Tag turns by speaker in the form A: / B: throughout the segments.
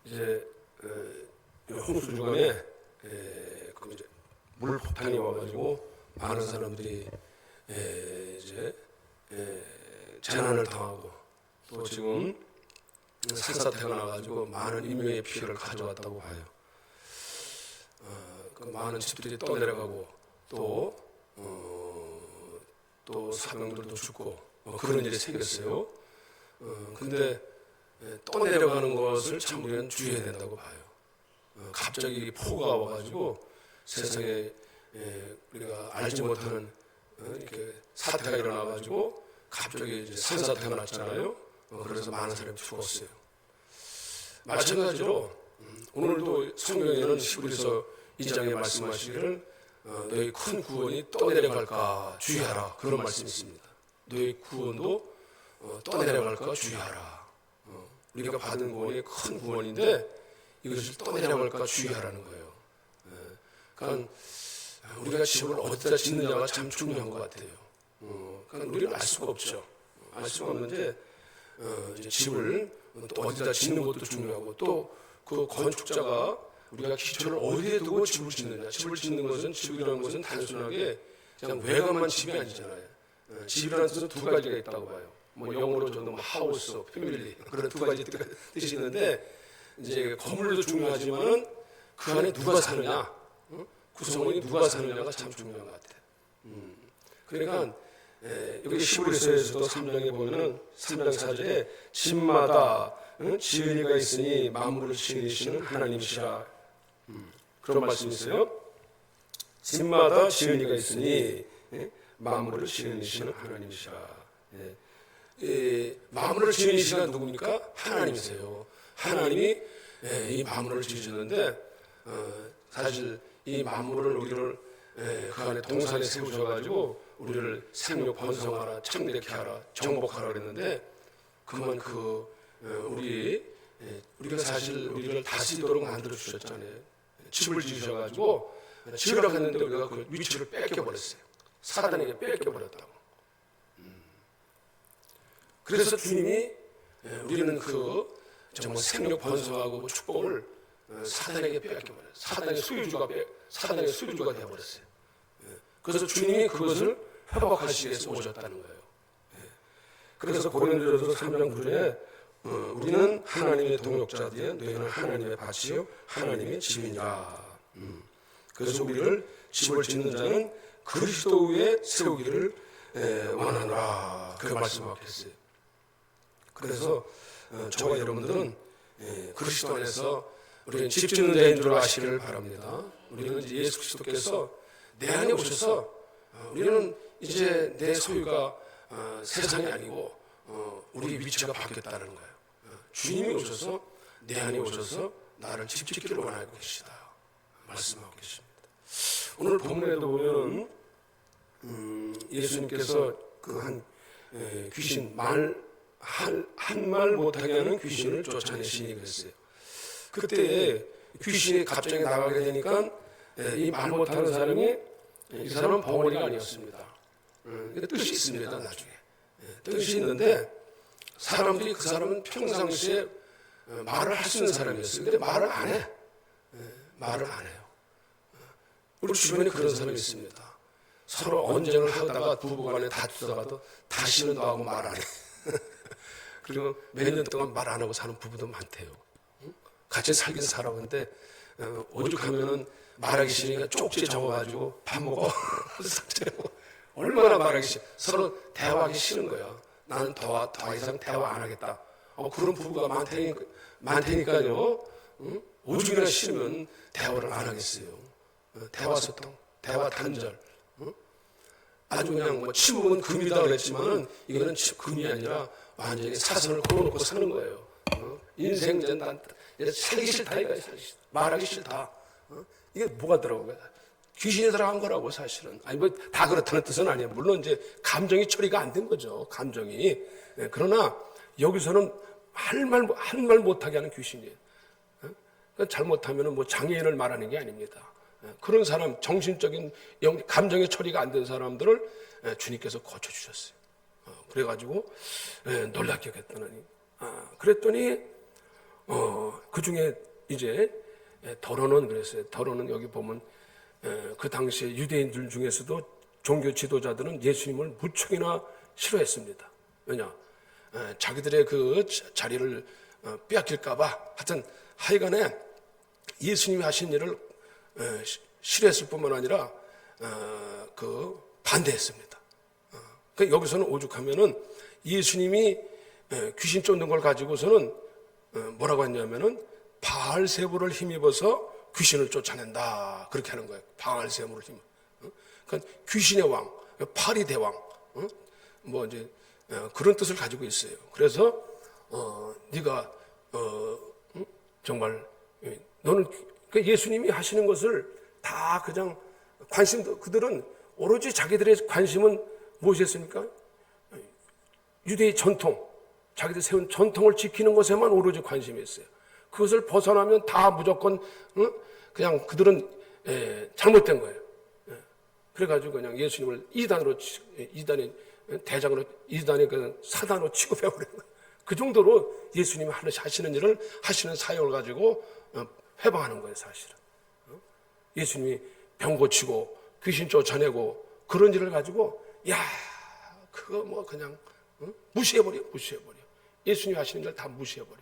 A: 이제 홍수 주간에 그 이제 물폭탄이 와가지고 많은 사람들이 이제 재난을 당하고 또 지금 산사태가 나가지고 많은 인명의 피해를 가져왔다고 봐요. 그 많은 집들이 떠내려가고 또 사병들도 죽고 그런 일이 생겼어요. 근데 떠내려가는 것을 참 우리는 주의해야 된다고 봐요. 갑자기 폭우가 와가지고 세상에 우리가 알지 못하는 이렇게 사태가 일어나가지고 갑자기 이제 산사태가 났잖아요. 그래서 많은 사람이 죽었어요. 마찬가지로 오늘도 성경에는 히브리서 2장에 말씀하시기를 너희 큰 구원이 떠내려갈까 주의하라 그런 말씀이 있습니다. 너희 구원도 떠내려갈까 주의하라. 우리가 받은 구원이 큰 구원인데 이것을 떠내려갈까 주의하라는 거예요. 그러니까 우리가 집을 어디다 짓느냐가 참 중요한 것 같아요. 그러니까 우리는 알 수가 없죠. 알 수가 없는데 이제 집을 또 어디다 짓는 것도 중요하고 또 그 건축자가 우리가 기초를 어디에 두고 집을 짓느냐. 집을 짓는 것은 집이라는 것은 단순하게 그냥 외관만 집이 아니잖아요. 집이라는 뜻은 두 가지가 있다고 봐요. 뭐 영어로 저는 하우스, 패밀리 그런 두 가지 뜻이 있는데 이제 건물도 중요하지만은 그 안에 누가 사느냐, 구성원이 누가 사느냐가 참 중요한 것 같아요. 그러니까 여기 히브리서에서도 3장에 보면은 3장 4절에 집마다 지은 이가 있으니 만물을 지으시는 하나님이시라 그런 말씀이 있어요. 집마다 지은 이가 있으니 만물을 지으시는 하나님이시라. 만물을 지으시는 누굽니까? 하나님이세요. 하나님이 이 만물을 지으셨는데 사실 이 만물을 우리를 그 안에 동산에 세우셔가지고 우리를 생육 번성하라, 창대케 하라, 정복하라 그랬는데 그만 우리가 사실 우리를 다스리도록 만들어 주셨잖아요. 집을 지으셔가지고 지으라고 했는데 우리가 그 위치를 뺏겨버렸어요. 사단에게 뺏겨버렸다고. 그래서 주님이 우리는 정말 생육 번성하고 축복을 사단에게 뺏겨버렸어요. 사단의 소유주가 되어버렸어요. 그래서 주님이 그것을 회복하시기 위해서 오셨다는 거예요. 그래서 고린도전서 3장 9절에 우리는 하나님의 동역자들이여 너희는 하나님의 밭이요 하나님의 집이니라. 그래서 우리를 집을 짓는 자는 그리스도 위에 세우기를 원하노라 그렇게 말씀하고 계세요. 그래서 저와 여러분들은 그리스도 안에서 우리는 집 짓는 자인 줄 아시기를 바랍니다. 우리는 예수 그리스도께서 내 안에 오셔서 우리는 이제 내 소유가 세상이 아니고 우리 위치가 바뀌었다는 거예요. 주님이 오셔서 내 안에 오셔서 나를 집 짓기를 원하고 계시다 말씀하고 계십니다. 오늘 본문에도 보면 예수님께서 귀신 한 말 못하게 하는 귀신을 쫓아내시니 그랬어요. 그때 귀신이 갑자기 나가게 되니까 이 말 못하는 사람이 이 사람은 벙어리가 아니었습니다. 뜻이 있습니다. 나중에 뜻이 있는데 사람들이 그 사람은 평상시에 말을 할 수 있는 사람이었어요. 근데 말을 안 해. 말을 안 해요. 우리 주변에 그런 사람이 있습니다. 서로 언쟁을 하다가 부부간에 다투다가도 다시는 너하고 말 안 해. 그리고 몇 년 동안 말 안 하고 사는 부부도 많대요. 같이 살긴 살아봤는데 오죽하면은 말하기 싫으니까 쪽지에 적어가지고 밥 먹어. 얼마나 말하기 싫어. 서로 대화하기 싫은 거야. 나는 더 이상 대화 안 하겠다. 그런 부부가 많다니까요. 오죽이나 싫으면 대화를 안 하겠어요. 대화 소통, 대화 단절. 아주 그냥 뭐 침묵은 금이다 그랬지만은 이거는 금이 아니라 완전히 사선을 걸어놓고 사는 거예요. 인생 난 살기 싫다 이거야. 말하기 싫다. 이게 뭐가 들어간 거야? 귀신이 들어간 거라고 사실은. 아니 뭐 다 그렇다는 뜻은 아니에요. 물론 이제 감정이 처리가 안 된 거죠. 감정이. 그러나 여기서는 한 말 못하게 하는 귀신이에요. 잘못하면은 뭐 장애인을 말하는 게 아닙니다. 그런 사람 정신적인 감정의 처리가 안 된 사람들을 주님께서 고쳐주셨어요. 그래가지고 놀랍게 여겼더니 그랬더니 그 중에 이제 더러는 그랬어요. 더러는 여기 보면 그 당시에 유대인들 중에서도 종교 지도자들은 예수님을 무척이나 싫어했습니다. 왜냐? 자기들의 그 자리를 빼앗길까봐 하여튼 하여간에 예수님이 하신 일을 싫어했을 뿐만 아니라 그 반대했습니다. 그러니까 여기서는 오죽하면은 예수님이 귀신 쫓는 걸 가지고서는 뭐라고 했냐면은 바알세부를 힘입어서 귀신을 쫓아낸다 그렇게 하는 거예요. 바알세부를 힘. 그러니까 귀신의 왕, 파리 대왕, 뭐 이제 그런 뜻을 가지고 있어요. 그래서 네가 정말 너는 예수님이 하시는 것을 다 그냥 그들은 오로지 자기들의 관심은 무엇이었습니까? 유대의 전통, 자기들 세운 전통을 지키는 것에만 오로지 관심이 있어요. 그것을 벗어나면 다 무조건 그냥 그들은 잘못된 거예요. 그래가지고 그냥 예수님을 이단의 대장으로, 이단의 그 사단으로 취급해버리는 거예요. 그 정도로 예수님이 하시는 일을, 하시는 사역을 가지고 회방하는 거예요, 사실은. 예수님이 병 고치고 귀신 쫓아내고 그런 일을 가지고 그거 뭐 그냥 무시해버려. 예수님이 하시는 일 다 무시해버려.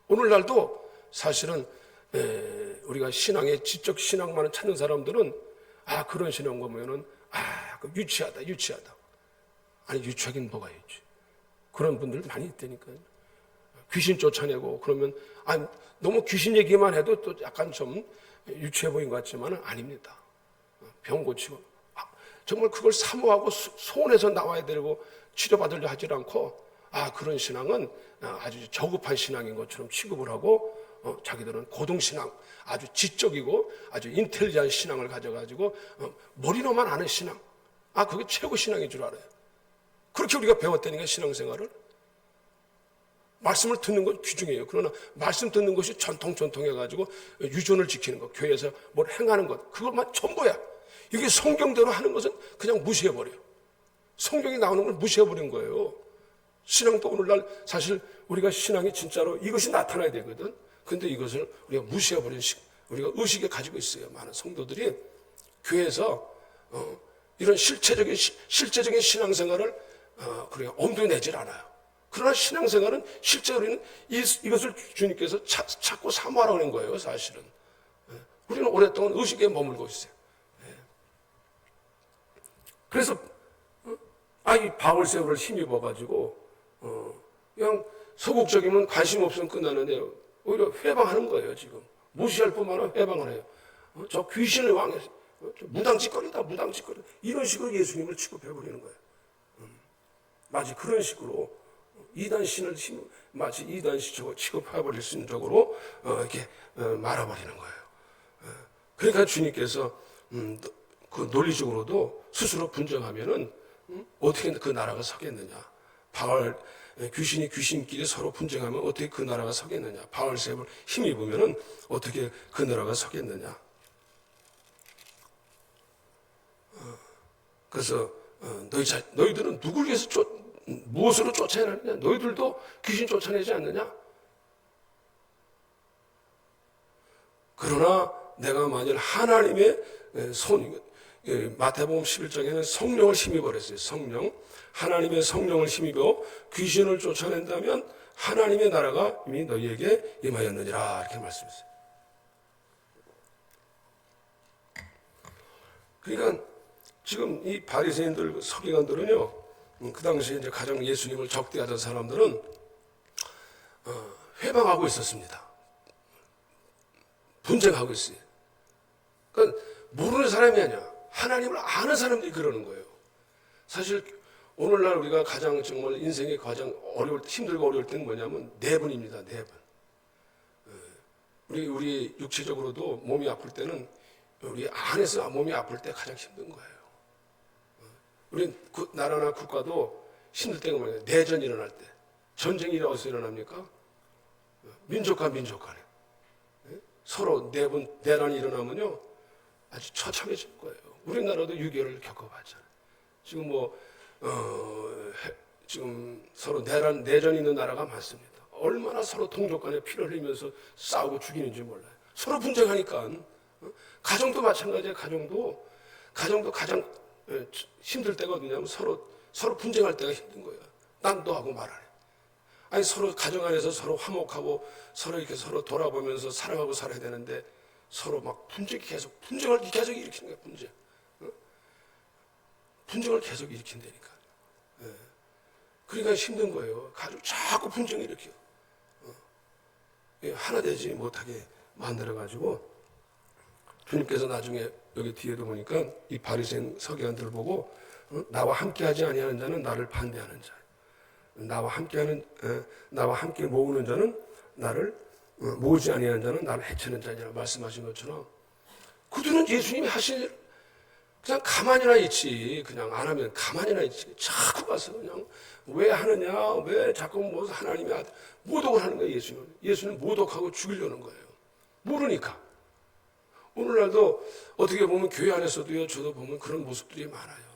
A: 오늘날도 사실은 우리가 신앙의 지적 신앙만을 찾는 사람들은 그런 신앙 보면은 유치하다. 아니 유치하긴 뭐가 있지. 그런 분들 많이 있다니까요. 귀신 쫓아내고 그러면 너무 귀신 얘기만 해도 또 약간 좀 유치해 보인 것 같지만은 아닙니다. 병 고치고 정말 그걸 사모하고 소원해서 나와야 되고 치료받으려 하지 않고 그런 신앙은 아주 저급한 신앙인 것처럼 취급을 하고 자기들은 고등신앙, 아주 지적이고 아주 인텔리전 신앙을 가져가지고 머리로만 아는 신앙, 그게 최고 신앙인 줄 알아요. 그렇게 우리가 배웠다니까 신앙생활을. 말씀을 듣는 건 귀중해요. 그러나 말씀 듣는 것이 전통해가지고 유전을 지키는 것, 교회에서 뭘 행하는 것, 그것만 전부야. 이게 성경대로 하는 것은 그냥 무시해버려요. 성경이 나오는 걸 무시해버린 거예요. 신앙도 오늘날 사실 우리가 신앙이 진짜로 이것이 나타나야 되거든. 근데 이것을 우리가 무시해버린 우리가 의식에 가지고 있어요. 많은 성도들이 교회에서 이런 실제적인 신앙생활을 그렇게 엄두에 내질 않아요. 그러나 신앙생활은 실제 우리는 이것을 주님께서 찾고 사모하라고 하는 거예요, 사실은. 우리는 오랫동안 의식에 머물고 있어요. 그래서 이 바울세부를 힘입어가지고 그냥 소극적이면 관심 없으면 끝나는데 오히려 회방하는 거예요. 지금 무시할 뿐만 아니라 회방을 해요. 저 귀신의 왕에 무당짓거리다 이런 식으로 예수님을 취급해버리는 거예요. 마치 그런 식으로 이단신을 마치 이단신으로 취급해버릴 수 있는 쪽으로 이렇게 말아버리는 거예요. 그러니까 주님께서 그 논리적으로도 스스로 분쟁하면은 어떻게 그 나라가 서겠느냐. 귀신이 귀신끼리 서로 분쟁하면 어떻게 그 나라가 서겠느냐. 바알세부를 힘입으면은 어떻게 그 나라가 서겠느냐. 그래서 너희들은 누굴 위해서 무엇으로 쫓아내느냐? 너희들도 귀신 쫓아내지 않느냐? 그러나 내가 만일 하나님의 마태복음 11장에는 성령을 힘입어랬어요. 하나님의 성령을 힘입어 귀신을 쫓아낸다면 하나님의 나라가 이미 너희에게 임하였느니라 이렇게 말씀했어요. 그러니까 지금 이 바리새인들, 서기관들은요, 그 당시에 이제 가장 예수님을 적대하던 사람들은 회방하고 있었습니다. 분쟁하고 있어요. 그러니까 모르는 사람이 아니야. 하나님을 아는 사람들이 그러는 거예요. 사실 오늘날 우리가 가장 정말 인생에 가장 힘들고 어려울 때는 뭐냐면 내분입니다. 내분. 우리 육체적으로도 몸이 아플 때는 우리 안에서 몸이 아플 때 가장 힘든 거예요. 우리 나라나 국가도 힘들 때가 뭐예요? 내전이 일어날 때. 전쟁이 어디서 일어납니까? 민족과 민족 간에. 서로 내란이 일어나면요. 아주 처참해질 거예요. 우리나라도 6.25를 겪어봤잖아요. 지금 지금 서로 내전이 있는 나라가 많습니다. 얼마나 서로 동족 간에 피를 흘리면서 싸우고 죽이는지 몰라요. 서로 분쟁하니까. 가정도 마찬가지예요. 가정도 가장 힘들 때가 어디냐면 서로 분쟁할 때가 힘든 거예요. 난 너하고 말하네. 아니 서로 가정 안에서 서로 화목하고 서로 이렇게 서로 돌아보면서 사랑하고 살아야 되는데 서로 막 분쟁을 계속 일으키는 거예요. 분쟁을 계속 일으킨다니까. 그러니까 힘든 거예요. 가족 자꾸 분쟁을 일으켜. 하나 되지 못하게 만들어가지고 주님께서 나중에 여기 뒤에도 보니까 이 바리새인 서기관들을 보고 나와 함께하지 아니하는 자는 나를 반대하는 자, 나와 함께 모으는 자는 나를 모으지 아니하는 자는 나를 해치는 자니라 말씀하신 것처럼 그들은 예수님이 하실 그냥 가만히나 있지. 그냥 안 하면 가만히나 있지. 자꾸 가서 그냥 왜 하느냐, 왜 자꾸 뭐 하나님이 모독을 하는 거예요. 예수는 모독하고 죽이려는 거예요. 모르니까. 오늘날도 어떻게 보면 교회 안에서도요, 저도 보면 그런 모습들이 많아요.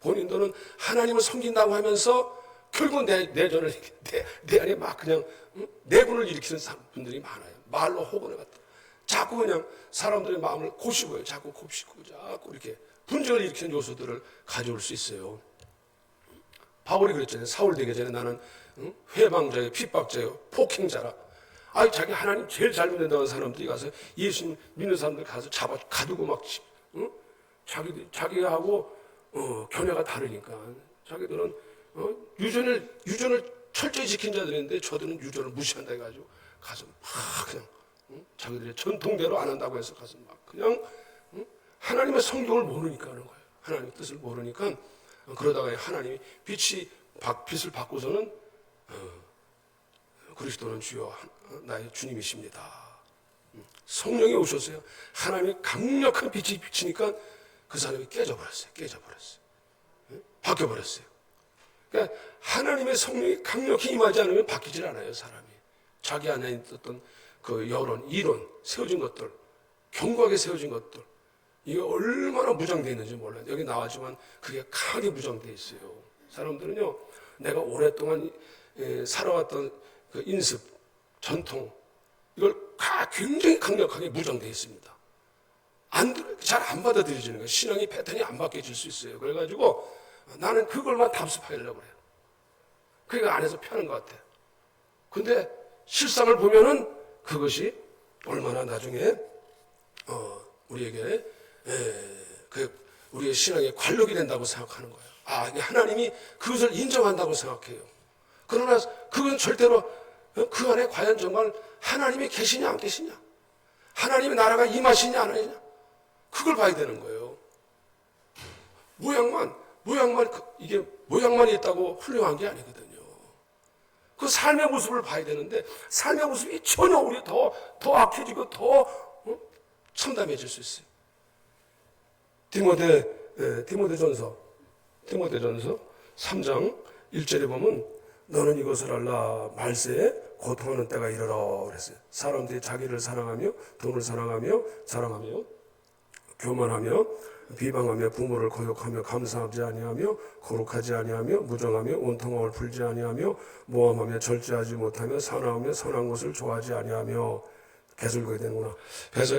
A: 본인들은 하나님을 섬긴다고 하면서 결국 내전을 내 안에 막 그냥 내분을 일으키는 분들이 많아요. 말로 호건해 갔다. 자꾸 그냥 사람들의 마음을 고시고요. 자꾸 곱씹고 자꾸 이렇게 분쟁을 일으키는 요소들을 가져올 수 있어요. 바울이 그랬잖아요. 사울 되기 전에 나는 회방자요, 핍박자요, 폭행자라. 아니 자기 하나님 제일 잘 믿는다는 사람들이 가서 예수님 믿는 사람들 가서 가두고 막 자기하고 견해가 다르니까 자기들은 유전을 철저히 지킨 자들인데 저들은 유전을 무시한다 해가지고 가서 막 그냥 자기들의 전통대로 안 한다고 해서 가서 막 그냥 하나님의 성경을 모르니까 하는 거예요. 하나님의 뜻을 모르니까 그러다가 하나님이 빛을 받고서는 그리스도는 주여 나의 주님이십니다. 성령이 오셨어요. 하나님의 강력한 빛이 비치니까 그 사람이 깨져버렸어요. 바뀌어버렸어요. 그러니까 하나님의 성령이 강력히 임하지 않으면 바뀌질 않아요. 사람이. 자기 안에 있었던 그 여론, 이론, 세워진 것들, 견고하게 세워진 것들, 이게 얼마나 무장되어 있는지 몰라요. 여기 나왔지만 그게 강하게 무장되어 있어요. 사람들은요, 내가 오랫동안 살아왔던 그 인습, 전통, 이걸 굉장히 강력하게 무장되어 있습니다. 잘 안 받아들여지는 거예요. 신앙의 패턴이 안 바뀌어질 수 있어요. 그래가지고 나는 그걸만 답습하려고 그래요. 그러니까 안에서 편한 것 같아요. 근데 실상을 보면은 그것이 얼마나 나중에 우리에게 우리의 신앙의 관록이 된다고 생각하는 거예요. 하나님이 그것을 인정한다고 생각해요. 그러나 그건 절대로 그 안에 과연 정말 하나님이 계시냐 안 계시냐, 하나님의 나라가 임하시냐 안 하시냐, 그걸 봐야 되는 거예요. 이게 모양만 있다고 훌륭한 게 아니거든요. 그 삶의 모습을 봐야 되는데 삶의 모습이 전혀 우리 더 악해지고 더 참담해질 수 있어요. 디모데전서 3장 1절에 보면 너는 이것을 알라 말세에 고통하는 때가 이르러 그랬어요. 사람들이 자기를 사랑하며 돈을 사랑하며 자랑하며 교만하며 비방하며 부모를 거역하며 감사하지 아니하며 거룩하지 아니하며 무정하며 온통함을 풀지 아니하며 모함하며 절제하지 못하며 사나우며 선한 것을 좋아하지 아니하며 계속 읽어야 되는구나.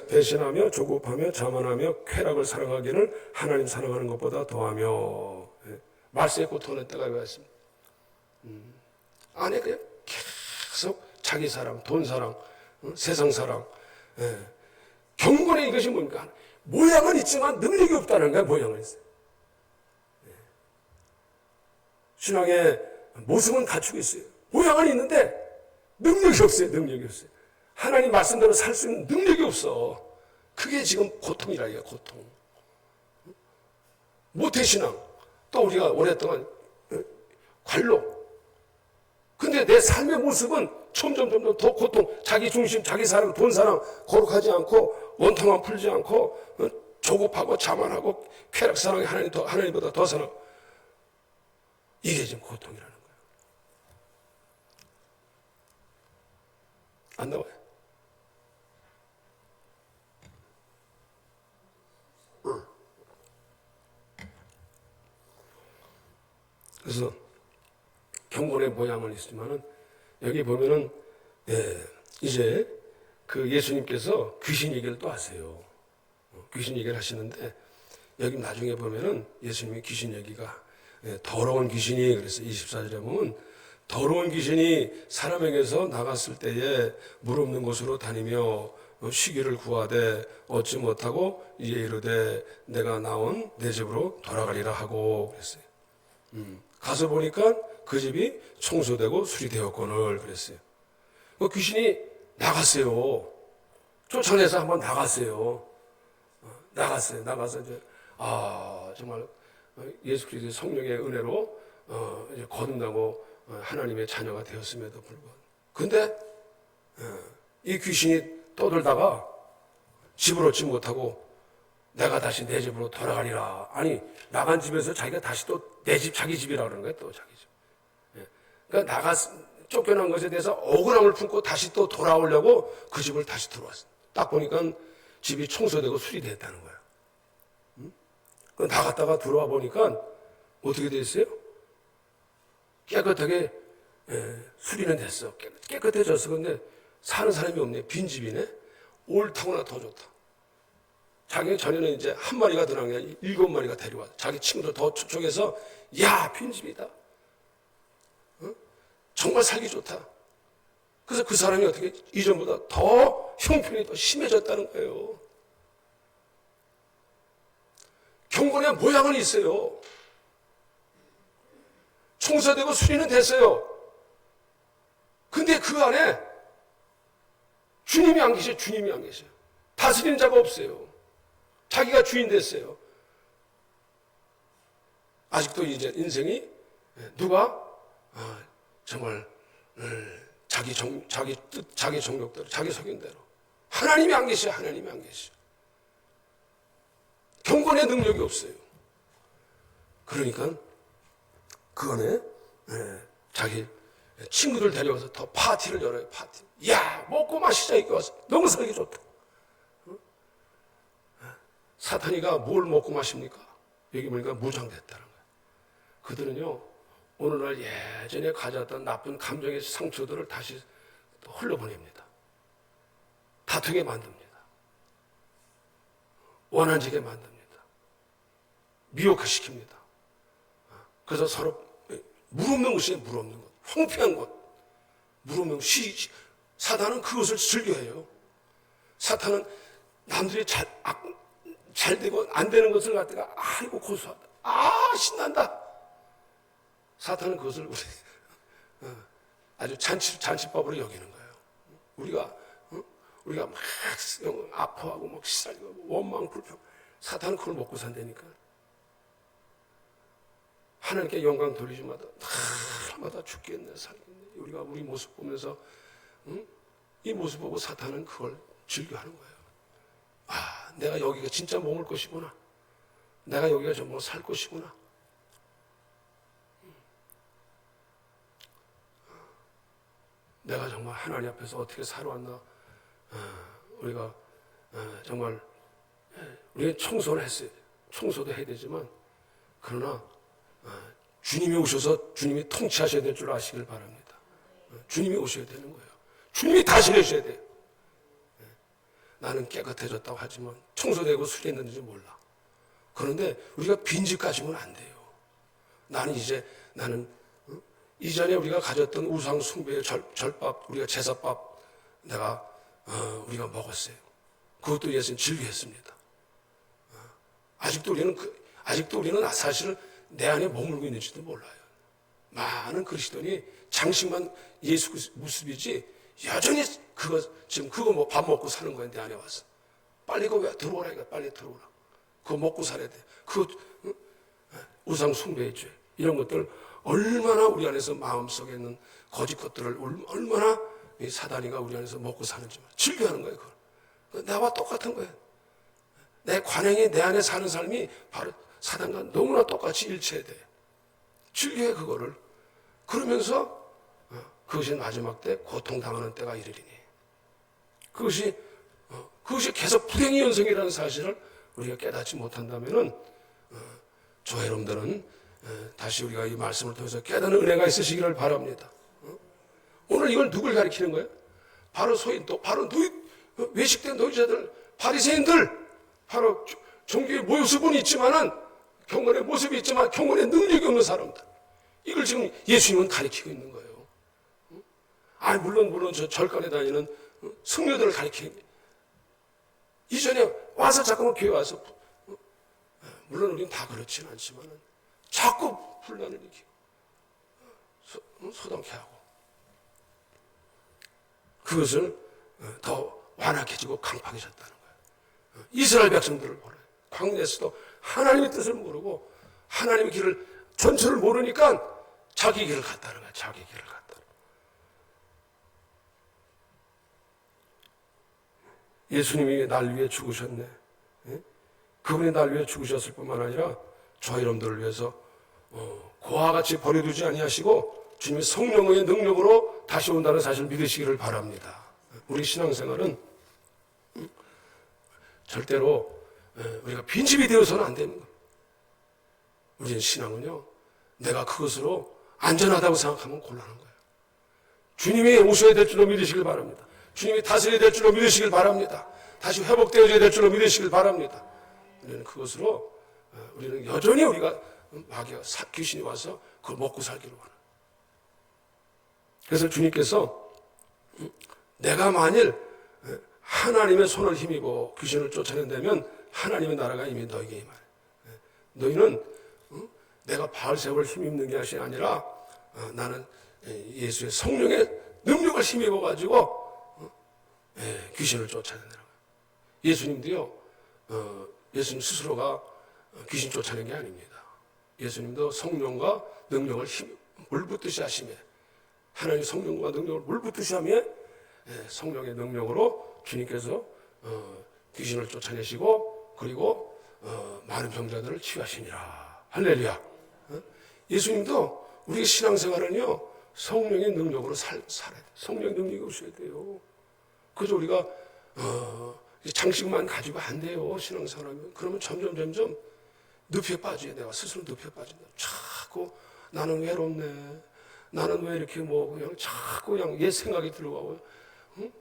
A: 배신하며 조급하며 자만하며 쾌락을 사랑하기를 하나님 사랑하는 것보다 더하며. 말세에 고통하는 때가 왔습니다. 안에 그냥 계속 자기 사랑, 돈 사랑, 세상 사랑. 경건의 이것이 뭡니까? 모양은 있지만 능력이 없다는 거야. 모양은 있어요. 신앙의 모습은 갖추고 있어요. 모양은 있는데 능력이 없어요. 하나님 말씀대로 살 수 있는 능력이 없어. 그게 지금 고통이라 이게 고통. 모태신앙. 또 우리가 오랫동안 관록. 근데 내 삶의 모습은 점점 더 고통, 자기 중심, 자기 사랑, 돈 사랑, 거룩하지 않고 원통함 풀지 않고 조급하고 자만하고 쾌락 사랑이 하나님보다 더 사랑. 이게 지금 고통이라는 거예요. 안 나와요. 그래서 경건의 모양은 있지만은 여기 보면은 이제 그 예수님께서 귀신 얘기를 또 하세요. 귀신 얘기를 하시는데 여기 나중에 보면은 예수님이 귀신 얘기가 더러운 귀신이 그래서 24절에 보면 더러운 귀신이 사람에게서 나갔을 때에 물 없는 곳으로 다니며 쉬기를 구하되 얻지 못하고 이에 이르되 내가 나온 내 집으로 돌아가리라 하고 그랬어요. 가서 보니까 그 집이 청소되고 수리되었거늘 그랬어요. 그 귀신이 나갔어요. 쫓아내서 한번 나갔어요. 나가서 이제 정말 예수 그리스도의 성령의 은혜로 이제 거듭나고 하나님의 자녀가 되었음에도 불구하고 근데 이 귀신이 떠돌다가 집을 얻지 못하고 내가 다시 내 집으로 돌아가리라. 아니 나간 집에서 자기가 다시 또 내 집 자기 집이라 그러는 거예요. 또 자기 집. 그러니까 쫓겨난 것에 대해서 억울함을 품고 다시 또 돌아오려고 그 집을 다시 들어왔어요. 딱 보니까 집이 청소되고 수리됐다는 거야. 나갔다가 들어와 보니까 어떻게 됐어요? 깨끗하게 수리는 됐어. 깨끗해졌어. 근데 사는 사람이 없네. 빈집이네. 옳다거나 더 좋다. 자기 전에는 이제 한 마리가 더 나온 게 아니라 7마리가 데려와. 자기 친구들 더 초청해서 야 빈집이다. 정말 살기 좋다. 그래서 그 사람이 어떻게 이전보다 더 형편이 더 심해졌다는 거예요. 경건의 모양은 있어요. 청소되고 수리는 됐어요. 근데 그 안에 주님이 안 계셔요. 주님이 안 계셔요. 다스리는 자가 없어요. 자기가 주인 됐어요. 아직도 이제 인생이 누가 정말 자기 뜻, 자기 정욕대로, 자기 속인대로 하나님이 안 계셔요. 하나님이 안 계셔요. 경건의 능력이 없어요. 그러니까 그 안에 자기 친구들 데려와서 더 파티를 열어요. 파티. 야 먹고 마시자 이렇게 와서 너무 살기 좋다. 사탄이가 뭘 먹고 마십니까? 여기 보니까 무장됐다는 거예요. 그들은요 오늘날 예전에 가졌던 나쁜 감정의 상처들을 다시 흘려보냅니다. 다투게 만듭니다. 원한지게 만듭니다. 미혹시킵니다. 그래서 서로 물 없는 곳이에요. 물 없는 곳. 황폐한 곳. 물 없는 곳. 사탄은 그것을 즐겨해요. 사탄은 남들이 잘 되고 안 되는 것을 갖다가 아이고 고소하다. 신난다. 사탄은 그것을 아주 잔치밥으로 여기는 거예요. 우리가 막 아파하고 막 시달리고 원망 불평. 사탄은 그걸 먹고 산다니까. 하나님께 영광 돌리지마다 날마다 죽겠네 살겠네. 우리가 우리 모습 보면서 이 모습 보고 사탄은 그걸 즐겨하는 거예요. 내가 여기가 진짜 머물 것이구나. 내가 여기가 정말 살 것이구나. 내가 정말 하나님 앞에서 어떻게 살아왔나. 우리가 정말 우리가 청소를 했어요. 청소도 해야 되지만 그러나 주님이 오셔서 주님이 통치하셔야 될 줄 아시길 바랍니다. 주님이 오셔야 되는 거예요. 주님이 다스려셔야 돼요. 나는 깨끗해졌다고 하지만 청소되고 수리했는지 몰라. 그런데 우리가 빈집 가지면 안 돼요. 나는 이전에 우리가 가졌던 우상 숭배의 절밥, 우리가 제사밥 우리가 먹었어요. 그것도 예수님 즐겨했습니다. 아직도 우리는 사실 내 안에 머물고 있는지도 몰라요. 많은 그리스도인이 장식만 예수 모습이지 여전히 지금 그거 뭐 밥 먹고 사는 거야. 내 안에 와서 빨리 그거 왜 들어오라 이거 빨리 들어오라. 그거 먹고 살아야 돼. 우상 숭배의 죄 이런 것들 얼마나 우리 안에서 마음속에 있는 거짓 것들을 얼마나 이 사단이가 우리 안에서 먹고 사는지 즐겨하는 거예요. 그걸 나와 똑같은 거예요. 내 관행이 내 안에 사는 삶이 바로 사단과 너무나 똑같이 일치해야 돼요. 즐겨해 그거를. 그러면서 그것이 마지막 때 고통당하는 때가 이르리니 그것이 계속 불행의 연성이라는 사실을 우리가 깨닫지 못한다면은 저 여러분들은 다시 우리가 이 말씀을 통해서 깨닫는 은혜가 있으시기를 바랍니다. 오늘 이걸 누굴 가리키는 거예요? 바로 바로 외식된 노이자들, 바리새인들, 바로 종교의 모습은 있지만은 경건의 모습이 있지만 경건의 능력이 없는 사람들. 이걸 지금 예수님은 가리키고 있는 거예요. 물론 저 절간에 다니는 성녀들을 가리키는 게 이전에 와서 자꾸만 교회 와서 물론 우리는 다 그렇지는 않지만 자꾸 분란을 일으키고 소동케 하고 그것을 더 완악해지고 강팍해졌다는 거예요. 이스라엘 백성들을 보라요. 광야에서도 하나님의 뜻을 모르고 하나님의 길을 전체를 모르니까 자기 길을 갔다는 거예요. 자기 길을 갔다. 예수님이 날 위해 죽으셨네. 그분이 날 위해 죽으셨을 뿐만 아니라 저와 여러분들을 위해서 고와 같이 버려두지 아니하시고 주님의 성령의 능력으로 다시 온다는 사실을 믿으시기를 바랍니다. 우리 신앙생활은 절대로 우리가 빈집이 되어서는 안 되는 거예요. 우리는 신앙은요, 내가 그것으로 안전하다고 생각하면 곤란한 거예요. 주님이 오셔야 될 줄로 믿으시길 바랍니다. 주님이 다스려야 될 줄로 믿으시길 바랍니다. 다시 회복되어야 될 줄로 믿으시길 바랍니다. 우리는 그것으로 우리는 여전히 우리가 마귀와 귀신이 와서 그걸 먹고 살기로 하는. 그래서 주님께서 내가 만일 하나님의 손을 힘입어 귀신을 쫓아낸다면 하나님의 나라가 이미 너에게 임하네. 너희는 내가 바알세불을 힘입는 것이 아니라 나는 예수의 성령의 능력을 힘입어 가지고 귀신을 쫓아낸다는 거예요. 예수님도요, 예수님 스스로가 귀신 쫓아낸 게 아닙니다. 예수님도 성령과 능력을 물붓듯이 하시며 하나님 성령과 능력을 물붓듯이 하며 성령의 능력으로 주님께서 귀신을 쫓아내시고 그리고 많은 병자들을 치유하시니라. 할렐루야. 예수님도 우리 신앙생활은요, 성령의 능력으로 살아야 돼요. 성령의 능력이 오셔야 돼요. 그래서 우리가 장식만 가지고 안 돼요. 신앙생활하면. 그러면 점점 늪에 빠져요. 내가 스스로 늪에 빠진다. 자꾸 나는 외롭네. 나는 왜 이렇게 그냥 자꾸 그냥 옛 생각이 들어가고, 응?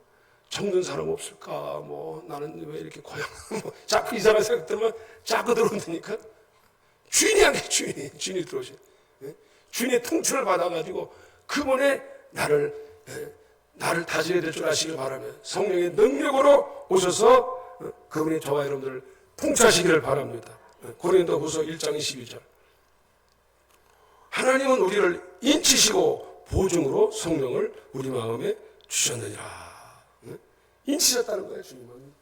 A: 적는 사람 없을까? 나는 왜 이렇게 자꾸 이상한 생각 들으면 자꾸 들어온다니까? 주인이 안 돼, 주인이 들어오셔. 주인의 통치를 받아가지고 그분의 나를 다스려야 될 줄 아시길 바라며 성령의 능력으로 오셔서 그분이 저와 여러분들을 통치하시기를 바랍니다. 고린도후서 1장 22절. 하나님은 우리를 인치시고 보증으로 성령을 우리 마음에 주셨느니라. 인치셨다는 거예요, 주님은.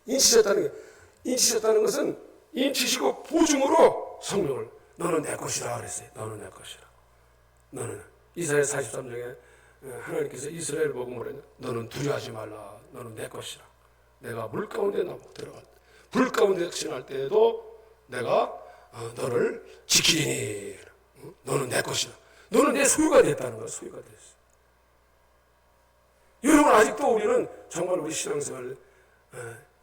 A: 인치셨다는 것은 인치시고 보증으로 성령을 너는 내 것이라 그랬어요. 너는 내 것이라. 너는 이사야 43장에 하나님께서 이스라엘 보고 뭐랬냐? 너는 두려워하지 말라. 너는 내 것이라. 내가 물 가운데 들어갈 때, 불 가운데 지날 때에도 내가 너를 지키리니. 너는 내 것이라. 너는 내 소유가 됐다는 거야. 소유가 됐어. 여러분, 아직도 우리는 정말 우리 신앙생활,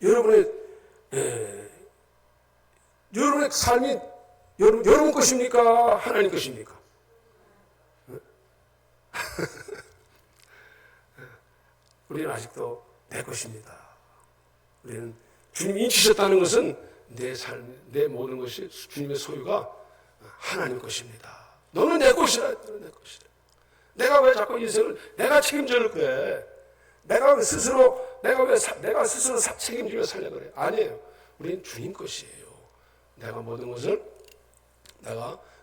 A: 여러분의 삶이 여러분 것입니까? 하나님 것입니까? 우리는 아직도 내 것입니다. 우리는 주님이 인치셨다는 것은 내 삶, 내 모든 것이 주님의 소유가 하나님 것입니다. 너는 내 것이라. 너는 내 것이라. 내가 왜 자꾸 인생을 내가 책임져야 그래? 내가 스스로 책임지며 살려 그래? 아니에요. 우리는 주님 것이에요. 내가 모든 것을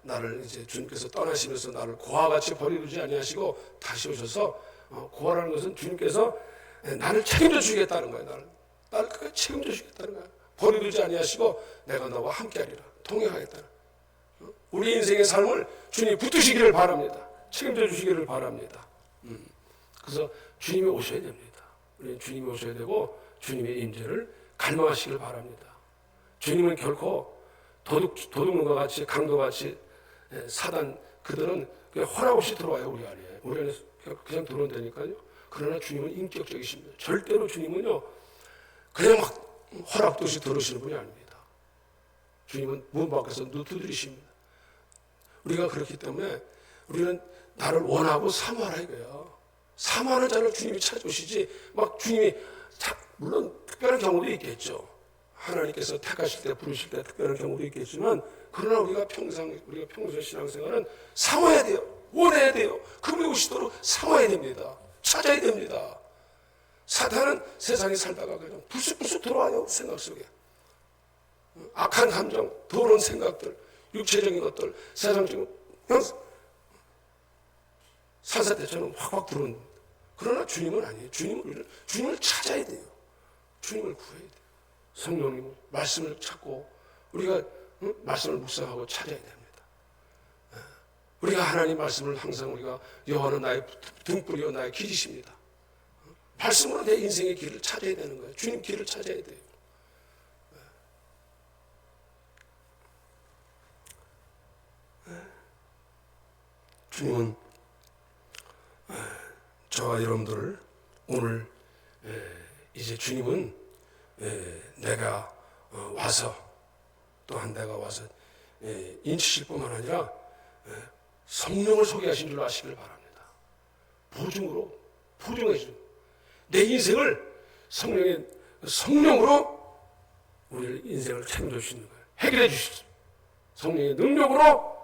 A: 나를 이제 주님께서 떠나시면서 나를 고와 같이 버리지 아니하시고 다시 오셔서 고아라는 것은 주님께서 나를 책임져 주겠다는 거예요. 나를 끝까지 책임져 주겠다는 거예요. 버리지 아니하시고 내가 너와 함께하리라. 동행하겠다는. 우리 인생의 삶을 주님이 붙드시기를 바랍니다. 책임져 주시기를 바랍니다. 그래서 주님이 오셔야 됩니다. 우리는 주님이 오셔야 되고 주님의 임재를 갈망하시길 바랍니다. 주님은 결코 도둑놈과 같이 강도와 같이 사단 그들은 그냥 허락 없이 들어와요. 우리 안에. 우리 안에 그냥 들어온다니까요. 그러나 주님은 인격적이십니다. 절대로 주님은요 그냥 막 허락도 없이 들어오시는 분이 아닙니다. 주님은 문 밖에서 두드리십니다. 우리가 그렇기 때문에 우리는 나를 원하고 사모하라 이거야. 사모하는 자를 주님이 찾아오시지 막 주님이 물론 특별한 경우도 있겠죠. 하나님께서 택하실 때 부르실 때 특별한 경우도 있겠지만 그러나 우리가 평소의 신앙생활은 사모해야 돼요. 원해야 돼요. 그분이 오시도록 사모해야 됩니다. 찾아야 됩니다. 사탄은 세상에 살다가 그냥 불쑥불쑥 들어와요. 생각 속에 악한 감정, 더러운 생각들, 육체적인 것들, 세상적인 산사태처럼 확확 들어오는 겁니다. 그러나 주님은 아니에요. 주님을 찾아야 돼요. 주님을 구해야 돼요. 성령님 말씀을 찾고 우리가 말씀을 묵상하고 찾아야 됩니다. 우리가 하나님 말씀을 항상 우리가 여호와는 나의 등불이요 나의 길이십니다. 말씀으로 내 인생의 길을 찾아야 되는 거예요. 주님 길을 찾아야 돼요. 주님은 저와 여러분들을 오늘 이제 주님은 내가 와서 또한 내가 와서 인치실 뿐만 아니라 성령을 소개하신 줄로 아시길 바랍니다. 보증해 주신 내 인생을 성령으로 우리 인생을 책임져 주시는 거예요. 해결해 주시죠. 성령의 능력으로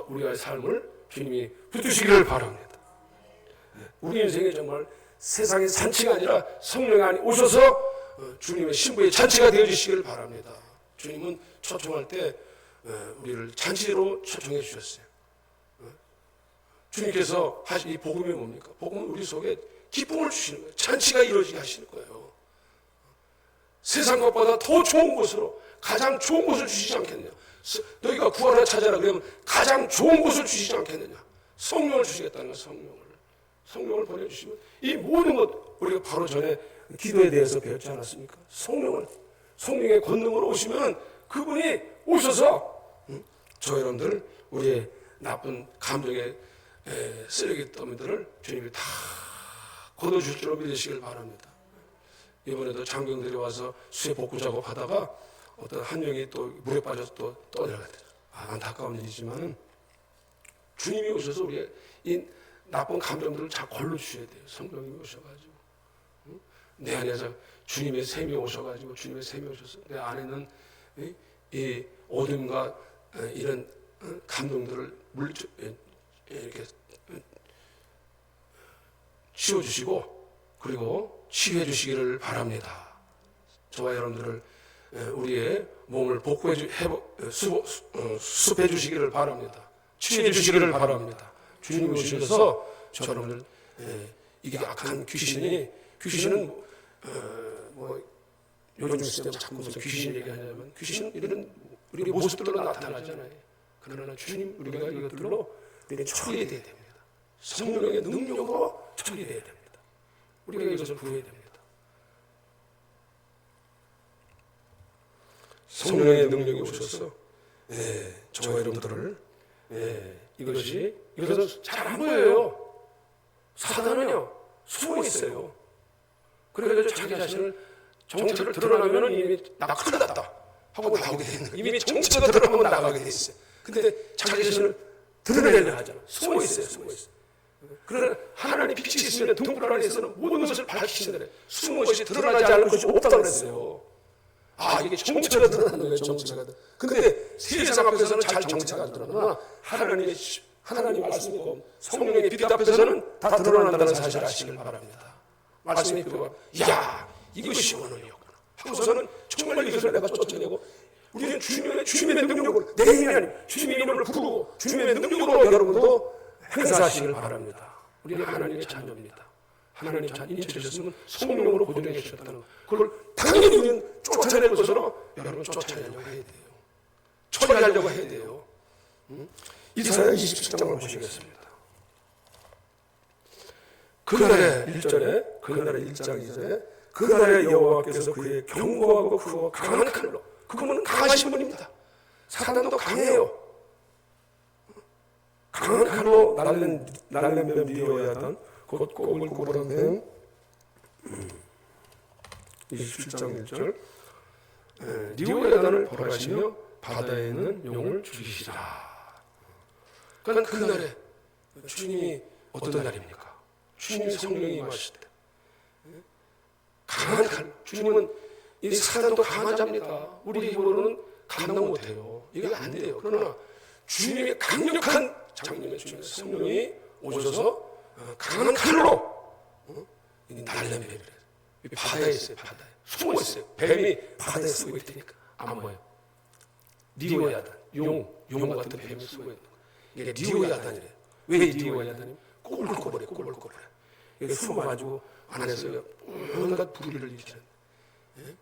A: 우리의 삶을 주님이 붙드시기를 바랍니다. 우리 인생이 정말 세상의 잔치가 아니라 성령이 안에 오셔서 주님의 신부의 잔치가 되어주시기를 바랍니다. 주님은 초청할 때 우리를 잔치로 초청해 주셨어요. 주님께서 하신 이 복음이 뭡니까? 복음은 우리 속에 기쁨을 주시는 거예요. 잔치가 이루어지게 하시는 거예요. 세상 것보다 더 좋은 곳으로 가장 좋은 곳을 주시지 않겠느냐? 너희가 구하라 찾아라 그러면 가장 좋은 곳을 주시지 않겠느냐? 성령을 주시겠다는 거예요. 성령을 보내주시면 이 모든 것 우리가 바로 전에 기도에 대해서 배웠지 않았습니까? 성령의 권능으로 오시면 그분이 오셔서 저 여러분들 우리의 나쁜 감정의 쓰레기 더미들을 주님이 다 걷어줄 줄로 믿으시길 바랍니다. 이번에도 장병들이 와서 수해 복구 작업하다가 어떤 한 명이 또 물에 빠져서 또 떠내려갔대요. 안타까운 일이지만 주님이 오셔서 우리의 이 나쁜 감정들을 잘 걸러주셔야 돼요. 성령님이 오셔가지고 내 안에서 주님의 샘이 오셔가지고 주님의 샘이 오셔서 내 안에는 이 어둠과 이런 감동들을 이렇게 치워주시고 그리고 치유해 주시기를 바랍니다. 저와 여러분들을 우리의 몸을 수습해 주시기를 바랍니다. 치유해 주시기를 바랍니다. 주님이 오셔서 여러분들 이게 악한 귀신은 뭐 요즘 시대 자꾸 무슨 귀신 얘기하냐면 귀신은 이런 우리 모습들로 나타나잖아요. 그러나 주님 우리가 이것들로 처리해야 됩니다. 성령의 능력으로 처리해야 됩니다. 우리가 이것을 구해야 됩니다. 성령의 능력이 오셔서 저와 여러분들을 이것은 잘 안 보여요. 사단은요 숨어 있어요. 그래서 자기 자신을 정체를 드러나면 이미 나 큰일 났다 하고 나오게 되는 거예요. 이미 정체가 드러나면 나가게 돼 있어요. 근데 자기 자신을 드러내려 하잖아. 숨어 있어요. 그러나 하나님의 빛이 있으면 등불 안에서는 모든 것을 밝히신다네. 숨은 것이 드러나지 않을 것이 없다고 그랬어요. 이게 정체가 드러나는 거예요. 정체가. 근데 세상 앞에서는 잘 정체가 안 드러나. 하나님의 말씀이고 성령의 빛 앞에서는 다 드러난다는 사실을 아시길 바랍니다. 말씀이 그거 이것이 원언이었구나 하고서는 정말 이것을 내가 쫓아내고 우리는 주님의 능력으로 내 힘이 아닌 주님의 이름을 부르고 주님의 능력으로 여러분도 행사하시길 바랍니다. 우리는 하나님의 자녀입니다. 하나님 인쳐주셨으면 성령으로 보존해 주셨다는 것. 그걸 당연히 우리는 쫓아낼 것으로 여러분 쫓아내려고 해야 돼요. 처리하려고 해야 돼요. 이사야 27장을 보시겠습니다. 그날의 1절에 그날의 1장 2절에 그날의 여호와께서 그의 견고하고 크고 강한 칼로 그분은 강하신 분입니다. 사단도 강해요. 강한 칼로 날래며 미워야 하던 곧 꼬불꼬불한 뱀 27장 1절 리오야단을 벌하시며 바다에 있는 용을 죽이시라. 그러니까 그날에 주님이 어떤 날입니까? 주님의 성령이 임하실 때 강한 칼. 주님은 이 사단도 강한 자입니다. 우리 힘으로는 감당 못해요. 이게 안 돼요. 그러나 주님의 강력한 장님의 주님의 성령이 오셔서 강한 칼로 날려내려. 바다에 있어요. 바다에 숨어 있어요. 뱀이 바다에 숨어 있다니까 안 보여. 리오야단, 용 같은 뱀이 숨어 있는 거. 이게 리오야단이래. 왜 리오야단이? 꼬불꼬불해, 꼬불꼬불해. 이게 숨어가지고 안에서 온갖 불의를 일으키는.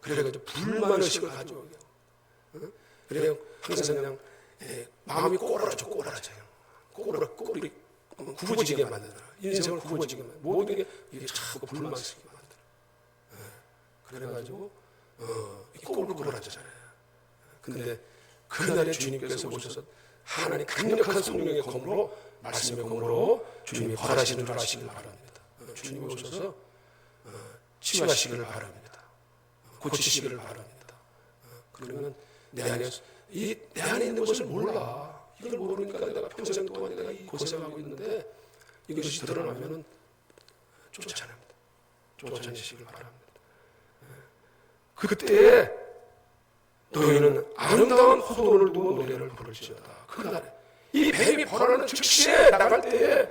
A: 그래가지고 불만을 식을 가져오게. 그래야 항상 그냥 마음이 꼬라져요. 꼬리 굽어지게 만드더라. 인생을 굽어지게 만드는 모든 게 이게 자꾸 불만 쓰게 만들어. 그래가지고 꼬불꼬불하잖아요. 근데 그날에 주님께서 오셔서 하나님 강력한 성령의 검으로 말씀의 검으로 주님이 벌하시는 줄 아시길 바랍니다. 주님이 오셔서 치유하시기를 바랍니다. 고치시기를 바랍니다. 그러면 내 안에 있는 것을 몰라. 이걸 모르니까 내가 평생 동안 내가 이 고생하고 있는데 이것이 드러나면 쫓아냅니다. 쫓아내시기를 바랍니다. 그때 너희는 아름다운 포도를 두고 노래를 부를지어다. 그날에 이 뱀이 벌하는 즉시에 나갈 때에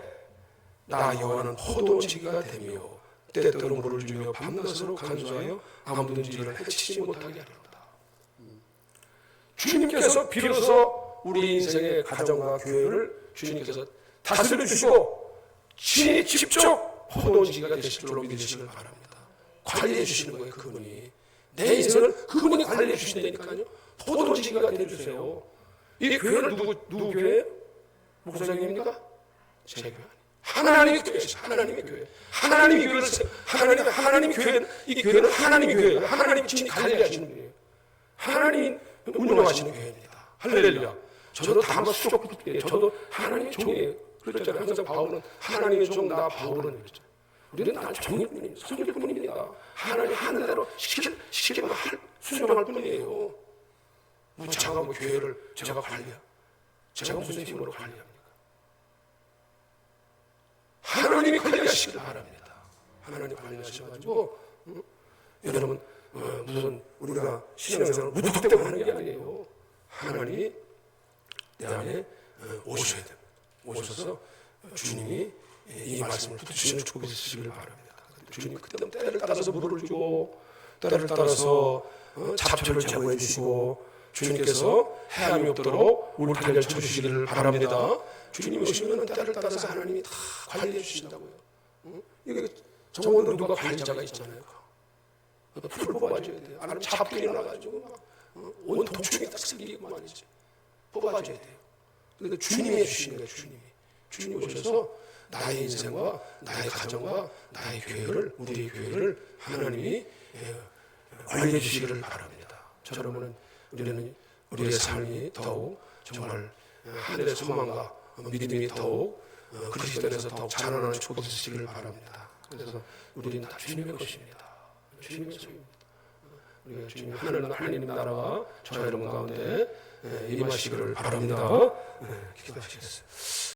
A: 나 여호와는 포도지기가 되며 때때로 물을 주며 밤낮으로 간수하여 아무든지 이를 해치지 못하게 하리로다. 주님께서 비로소 우리 인생의 가정과 교회를 주님께서 다스려 주시고 친히 직접 포도지기가 되실 줄로 믿으시길 바랍니다. 관리해 주시는 거예요. 그분이 내 인생을 그분이 관리해 주신다니까요. 포도지기가 되어주세요. 이 교회를 누구 교회예요? 목사님입니까? 제 교회. 하나님의 교회죠. 하나님의 교회. 하나님의 교회를 하나님의 교회. 이 교회는 하나님의 교회예요. 하나님이 친히 관리하시는 교회예요. 하나님이 운영하시는 교회입니다. 할렐루야. 저도 다마스 쪽, 저도 하나님의 종이에요. 그랬잖아요. 항상 바울은 하나님의 종, 나 바울은 그랬잖아요. 우리는 난 종일 뿐입니다. 성질 뿐입니다. 하나님 하는 대로 시키는 걸 수행할 뿐이에요. 제가 뭐 교회를 제가 관리해요. 제가 무슨 힘으로 관리합니까? 하나님이 관리하시기를 바랍니다. 하나님이 관리하셔가지고 여러분 무슨 우리가 신앙생활을 무턱대고 하는 게 아니에요. 하나님이 내 안에 오셔야 됩니다. 오셔서 주님이 이 말씀을 붙이시는 축복이 있으시기를 바랍니다. 주님이 그때 때를 따라서 물을 주고 때를 따라서 잡초를 제거해 주시고 주님께서 해함이 없도록 울타리를 쳐주시기를 바랍니다. 주님이 오시면 때를 따라서 하나님이 다 관리해 주신다고요. 이게 정원도 누가 관리자가 있잖아요. 풀 뽑아줘야 돼요. 아니면 잡균이 나가지고 온 동충이 딱 생기고 말이지. 뽑아줘야 돼요. 그러니까 주님이 해주시는 거예요. 주님이 오셔서 나의 인생과 나의 가정과 나의 교회를, 우리의 교회를 하나님이 관리해 주시기를 바랍니다. 저러면 우리는 우리의 삶이 더욱 정말 하늘의 소망과 믿음이 더욱 그리스도 안에서 더욱 자라나는 축복이 있으시기를 바랍니다. 그래서 우리는 다 주님의 것입니다. 주님의 소유입니다. 우리가 주님 하나님 나라와 저와 여러분 가운데 임하시기를 바랍니다. 기도하시겠습니다.